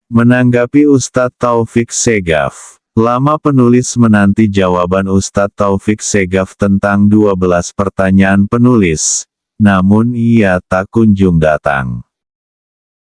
Menanggapi Ustadz Taufik Segaf, lama penulis menanti jawaban Ustadz Taufik Segaf tentang 12 pertanyaan penulis, namun ia tak kunjung datang.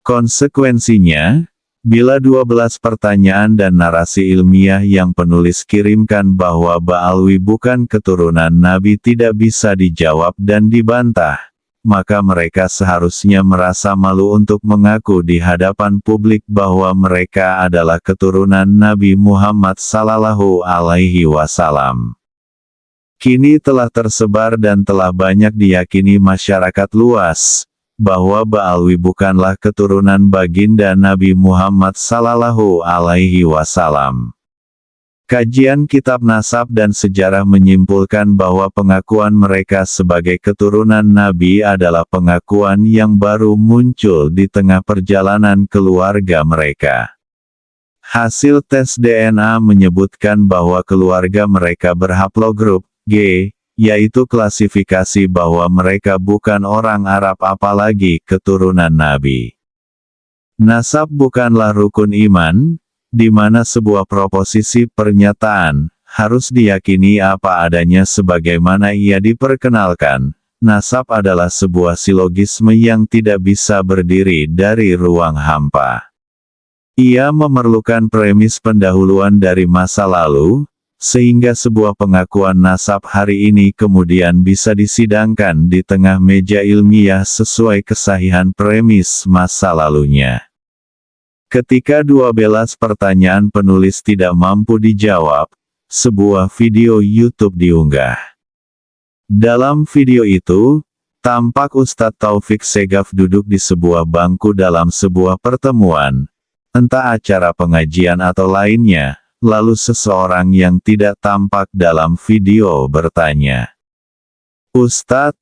Konsekuensinya, bila 12 pertanyaan dan narasi ilmiah yang penulis kirimkan bahwa Ba'alwi bukan keturunan Nabi tidak bisa dijawab dan dibantah, maka mereka seharusnya merasa malu untuk mengaku di hadapan publik bahwa mereka adalah keturunan Nabi Muhammad Sallallahu Alaihi Wasallam. Kini telah tersebar dan telah banyak diyakini masyarakat luas, bahwa Ba'alwi bukanlah keturunan baginda Nabi Muhammad Sallallahu Alaihi Wasallam. Kajian kitab nasab dan sejarah menyimpulkan bahwa pengakuan mereka sebagai keturunan Nabi adalah pengakuan yang baru muncul di tengah perjalanan keluarga mereka. Hasil tes DNA menyebutkan bahwa keluarga mereka berhaplogrup G, yaitu klasifikasi bahwa mereka bukan orang Arab apalagi keturunan Nabi. Nasab bukanlah rukun iman, di mana sebuah proposisi pernyataan harus diyakini apa adanya sebagaimana ia diperkenalkan. Nasab adalah sebuah silogisme yang tidak bisa berdiri dari ruang hampa. Ia memerlukan premis pendahuluan dari masa lalu, sehingga sebuah pengakuan nasab hari ini kemudian bisa disidangkan di tengah meja ilmiah sesuai kesahihan premis masa lalunya. Ketika 12 pertanyaan penulis tidak mampu dijawab, sebuah video YouTube diunggah. Dalam video itu, tampak Ustadz Taufik Segaf duduk di sebuah bangku dalam sebuah pertemuan, entah acara pengajian atau lainnya, lalu seseorang yang tidak tampak dalam video bertanya, "Ustadz,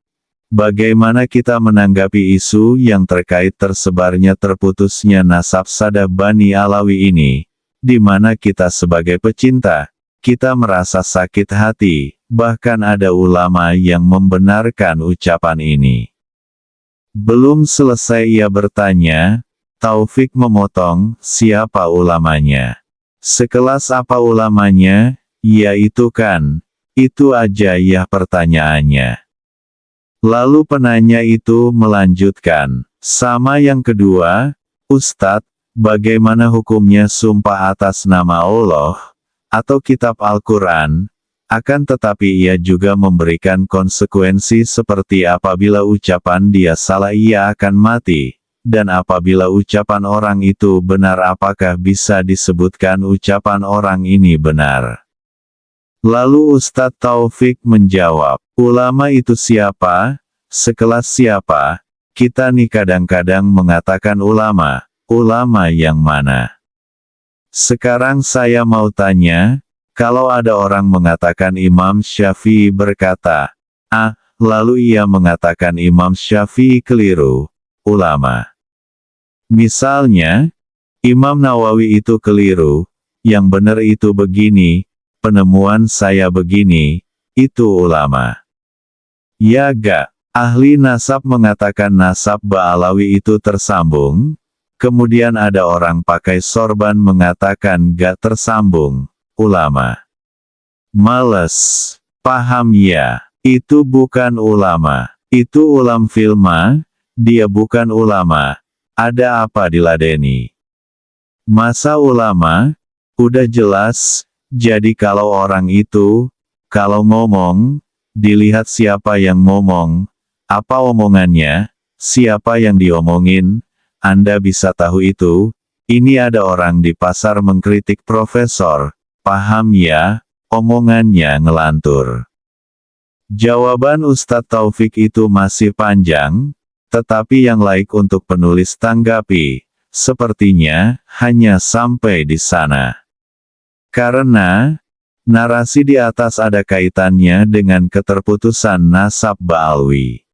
bagaimana kita menanggapi isu yang terkait tersebarnya terputusnya nasab Sadah Bani Alawi ini, di mana kita sebagai pecinta, kita merasa sakit hati, bahkan ada ulama yang membenarkan ucapan ini." Belum selesai ia bertanya, Taufik memotong, "Siapa ulamanya? Sekelas apa ulamanya? Ya itu kan, itu aja ya pertanyaannya." Lalu penanya itu melanjutkan, "Sama yang kedua, Ustadz, bagaimana hukumnya sumpah atas nama Allah, atau kitab Al-Quran? Akan tetapi ia juga memberikan konsekuensi seperti apabila ucapan dia salah ia akan mati, dan apabila ucapan orang itu benar apakah bisa disebutkan ucapan orang ini benar?" Lalu Ustadz Taufik menjawab, "Ulama itu siapa? Sekelas siapa? Kita nih kadang-kadang mengatakan ulama, ulama yang mana? Sekarang saya mau tanya, kalau ada orang mengatakan Imam Syafi'i berkata A, lalu ia mengatakan Imam Syafi'i keliru, ulama. Misalnya, Imam Nawawi itu keliru, yang benar itu begini, penemuan saya begini, itu ulama. Ya gak, ahli nasab mengatakan nasab Ba'alawi itu tersambung, kemudian ada orang pakai sorban mengatakan gak tersambung, ulama. Males, paham ya, itu bukan ulama, itu ulam filma, dia bukan ulama, ada apa diladeni? Masa ulama, udah jelas. Jadi kalau orang itu, kalau ngomong, dilihat siapa yang ngomong, apa omongannya, siapa yang diomongin, Anda bisa tahu itu. Ini ada orang di pasar mengkritik profesor, paham ya, omongannya ngelantur. Jawaban Ustadz Taufik itu masih panjang, tetapi yang laik untuk penulis tanggapi, sepertinya, hanya sampai di sana. Karena, narasi di atas ada kaitannya dengan keterputusan nasab Ba'alwi.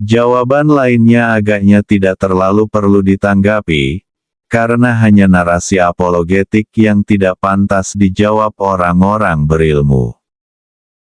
Jawaban lainnya agaknya tidak terlalu perlu ditanggapi, karena hanya narasi apologetik yang tidak pantas dijawab orang-orang berilmu.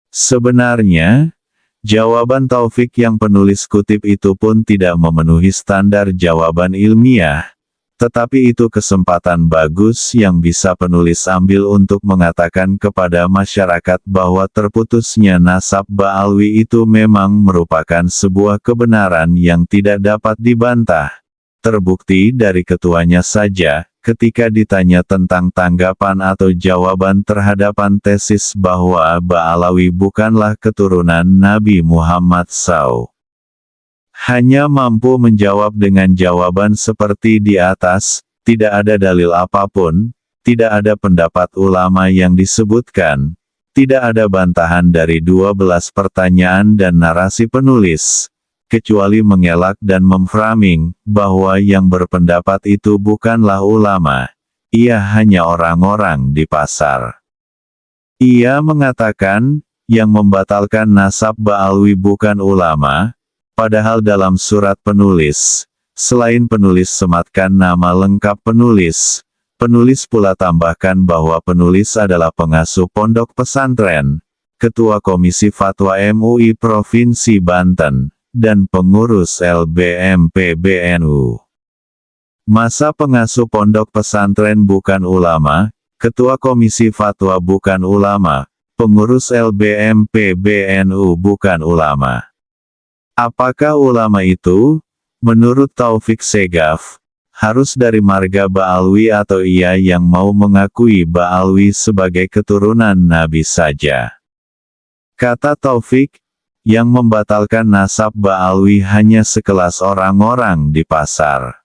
Sebenarnya, jawaban Taufik yang penulis kutip itu pun tidak memenuhi standar jawaban ilmiah, Tetapi itu kesempatan bagus yang bisa penulis ambil untuk mengatakan kepada masyarakat bahwa terputusnya nasab Ba'alwi itu memang merupakan sebuah kebenaran yang tidak dapat dibantah. Terbukti dari ketuanya saja, ketika ditanya tentang tanggapan atau jawaban terhadapan tesis bahwa Ba'alawi bukanlah keturunan Nabi Muhammad SAW. Hanya mampu menjawab dengan jawaban seperti di atas, tidak ada dalil apapun, tidak ada pendapat ulama yang disebutkan, tidak ada bantahan dari 12 pertanyaan dan narasi penulis, kecuali mengelak dan memframing, bahwa yang berpendapat itu bukanlah ulama, ia hanya orang-orang di pasar. Ia mengatakan, yang membatalkan nasab Ba'alwi bukan ulama, padahal dalam surat penulis, selain penulis sematkan nama lengkap penulis, penulis pula tambahkan bahwa penulis adalah pengasuh pondok pesantren, ketua Komisi Fatwa MUI Provinsi Banten, dan pengurus LBM PBNU. Masa pengasuh pondok pesantren bukan ulama, ketua Komisi Fatwa bukan ulama, pengurus LBM PBNU bukan ulama. Apakah ulama itu, menurut Taufik Segaf, harus dari marga Ba'alwi atau ia yang mau mengakui Ba'alwi sebagai keturunan Nabi saja? Kata Taufik, yang membatalkan nasab Ba'alwi hanya sekelas orang-orang di pasar.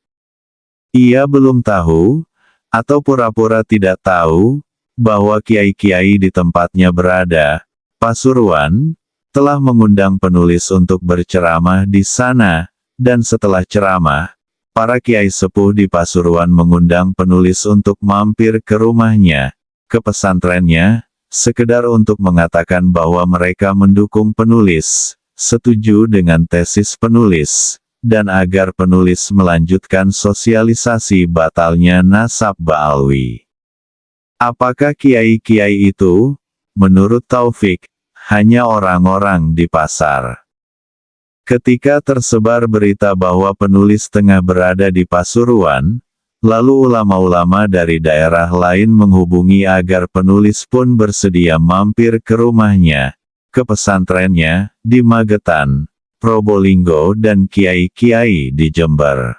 Ia belum tahu, atau pura-pura tidak tahu, bahwa kiai-kiai di tempatnya berada, Pasuruan, telah mengundang penulis untuk berceramah di sana, dan setelah ceramah, para kiai sepuh di Pasuruan mengundang penulis untuk mampir ke rumahnya, ke pesantrennya, sekedar untuk mengatakan bahwa mereka mendukung penulis, setuju dengan tesis penulis, dan agar penulis melanjutkan sosialisasi batalnya nasab Ba'alwi. Apakah kiai-kiai itu, menurut Taufik, hanya orang-orang di pasar? Ketika tersebar berita bahwa penulis tengah berada di Pasuruan, lalu ulama-ulama dari daerah lain menghubungi agar penulis pun bersedia mampir ke rumahnya, ke pesantrennya, di Magetan, Probolinggo dan kiai-kiai di Jember.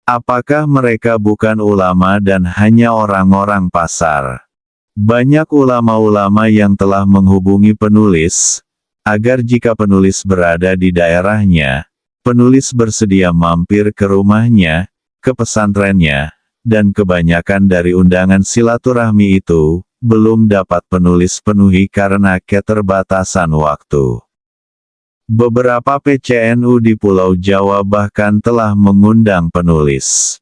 Apakah mereka bukan ulama dan hanya orang-orang pasar? Banyak ulama-ulama yang telah menghubungi penulis, agar jika penulis berada di daerahnya, penulis bersedia mampir ke rumahnya, ke pesantrennya, dan kebanyakan dari undangan silaturahmi itu, belum dapat penulis penuhi karena keterbatasan waktu. Beberapa PCNU di Pulau Jawa bahkan telah mengundang penulis.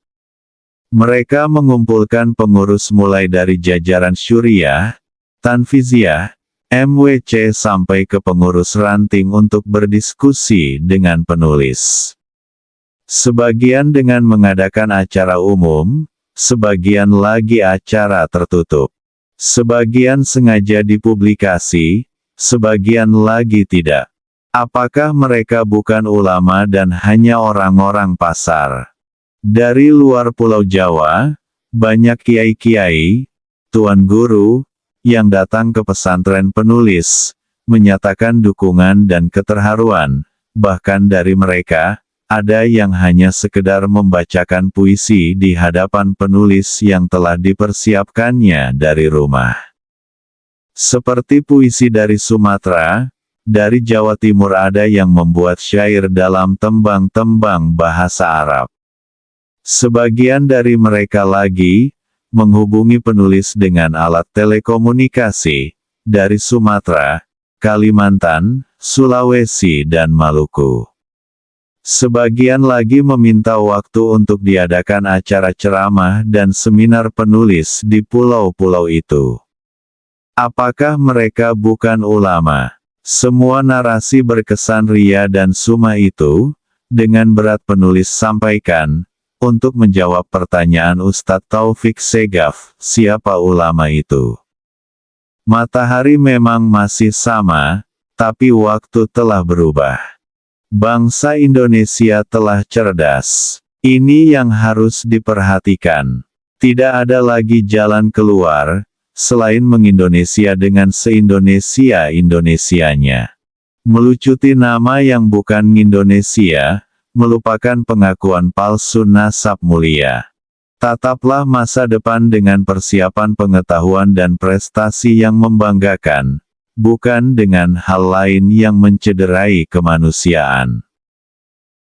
Mereka mengumpulkan pengurus mulai dari jajaran Syuriah, Tanfiziyah, MWC sampai ke pengurus ranting untuk berdiskusi dengan penulis. Sebagian dengan mengadakan acara umum, sebagian lagi acara tertutup. Sebagian sengaja dipublikasi, sebagian lagi tidak. Apakah mereka bukan ulama dan hanya orang-orang pasar? Dari luar Pulau Jawa, banyak kiai-kiai, tuan guru, yang datang ke pesantren penulis, menyatakan dukungan dan keterharuan, bahkan dari mereka, ada yang hanya sekedar membacakan puisi di hadapan penulis yang telah dipersiapkannya dari rumah. Seperti puisi dari Sumatera, dari Jawa Timur ada yang membuat syair dalam tembang-tembang bahasa Arab. Sebagian dari mereka lagi, menghubungi penulis dengan alat telekomunikasi, dari Sumatera, Kalimantan, Sulawesi dan Maluku. Sebagian lagi meminta waktu untuk diadakan acara ceramah dan seminar penulis di pulau-pulau itu. Apakah mereka bukan ulama? Semua narasi berkesan ria dan sumah itu, dengan berat penulis sampaikan, untuk menjawab pertanyaan Ustadz Taufik Segaf, siapa ulama itu? Matahari memang masih sama, tapi waktu telah berubah. Bangsa Indonesia telah cerdas. Ini yang harus diperhatikan. Tidak ada lagi jalan keluar, selain mengindonesia dengan se-Indonesia-Indonesianya. Melucuti nama yang bukan Indonesia, melupakan pengakuan palsu nasab mulia. Tataplah masa depan dengan persiapan pengetahuan dan prestasi yang membanggakan, bukan dengan hal lain yang mencederai kemanusiaan.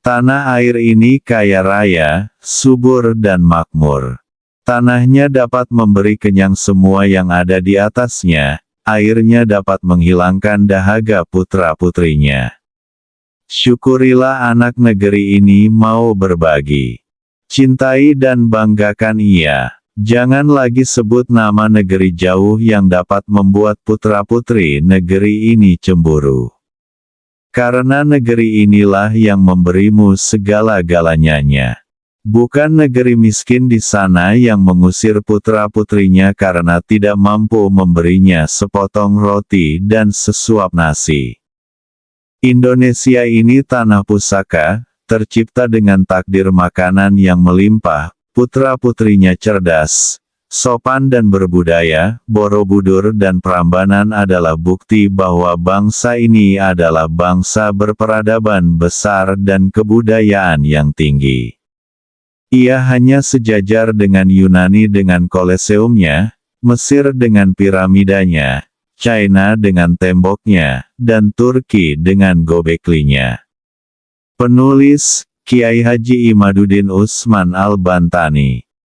Tanah air ini kaya raya, subur dan makmur. Tanahnya dapat memberi kenyang semua yang ada di atasnya, airnya dapat menghilangkan dahaga putra-putrinya. Syukurilah anak negeri ini mau berbagi. Cintai dan banggakan ia. Jangan lagi sebut nama negeri jauh yang dapat membuat putra-putri negeri ini cemburu. Karena negeri inilah yang memberimu segala-galanya. Bukan negeri miskin di sana yang mengusir putra-putrinya karena tidak mampu memberinya sepotong roti dan sesuap nasi. Indonesia ini tanah pusaka, tercipta dengan takdir makanan yang melimpah, putra-putrinya cerdas, sopan dan berbudaya. Borobudur dan Prambanan adalah bukti bahwa bangsa ini adalah bangsa berperadaban besar dan kebudayaan yang tinggi. Ia hanya sejajar dengan Yunani dengan Koleseumnya, Mesir dengan piramidanya, China dengan temboknya, dan Turki dengan gobeklinya. Penulis, Kiai Haji Imaduddin Utsman Al-Bantani.